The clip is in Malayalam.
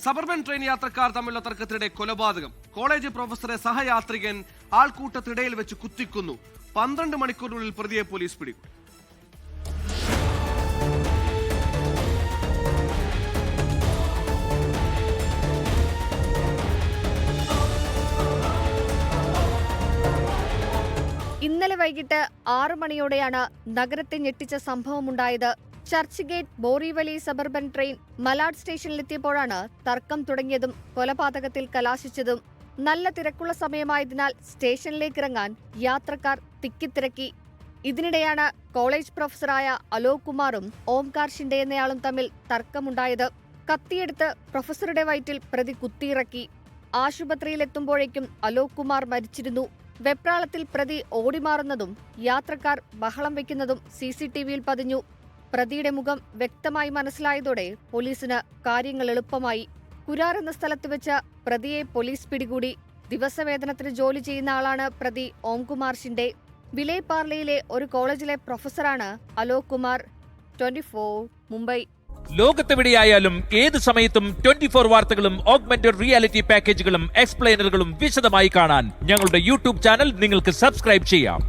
സബർബൻ ട്രെയിൻ യാത്രക്കാർ തമ്മിലുള്ള തർക്കത്തിനിടെ കൊലപാതകം. കോളേജ് പ്രൊഫസറെ സഹയാത്രികൻ ആൾക്കൂട്ടത്തിനിടയിൽ വെച്ച് കുത്തിക്കുന്നു. 12 മണിക്കൂറിനുള്ളിൽ പ്രതിയെ പോലീസ് പിടികൂടി. ഇന്നലെ വൈകിട്ട് 6 മണിയോടെയാണ് നഗരത്തെ ഞെട്ടിച്ച സംഭവമുണ്ടായത്. Churchgate Borivali suburban train Malad സ്റ്റേഷനിലെത്തിയപ്പോഴാണ് തർക്കം തുടങ്ങിയതും കൊലപാതകത്തിൽ കലാശിച്ചതും. നല്ല തിരക്കുള്ള സമയമായതിനാൽ സ്റ്റേഷനിലേക്കിറങ്ങാൻ യാത്രക്കാർ തിക്കിത്തിരക്കി. ഇതിനിടെയാണ് കോളേജ് പ്രൊഫസറായ അലോക് കുമാറും ഓംകാർ ഷിൻഡെ എന്നയാളും തമ്മിൽ തർക്കമുണ്ടായത്. കത്തിയെടുത്ത് പ്രൊഫസറുടെ വയറ്റിൽ പ്രതി കുത്തിയിറക്കി. ആശുപത്രിയിലെത്തുമ്പോഴേക്കും അലോക് കുമാർ മരിച്ചിരുന്നു. വെപ്രാളത്തിൽ പ്രതി ഓടിമാറുന്നതും യാത്രക്കാർ ബഹളം വയ്ക്കുന്നതും CCTVയിൽ പതിഞ്ഞു. പ്രതിയുടെ മുഖം വ്യക്തമായി മനസ്സിലായതോടെ പോലീസിന് കാര്യങ്ങൾ എളുപ്പമായി. കുരാർ എന്ന സ്ഥലത്ത് വെച്ച് പ്രതിയെ പോലീസ് പിടികൂടി. ദിവസവേതനത്തിന് ജോലി ചെയ്യുന്ന ആളാണ് പ്രതി ഓംകുമാർ ഷിൻഡെ. വിലേ പാർലയിലെ ഒരു കോളേജിലെ പ്രൊഫസറാണ് അലോക് കുമാർ. 24 മുംബൈ. ലോകത്തെവിടെയായാലും ഏത് സമയത്തും 24 വാർത്തകളും ഓഗ്മെന്റഡ് റിയാലിറ്റി പാക്കേജുകളും എക്സ്പ്ലെയിനറുകളും വിശദമായി കാണാൻ ഞങ്ങളുടെ YouTube ചാനൽ നിങ്ങൾക്ക് സബ്സ്ക്രൈബ് ചെയ്യാം.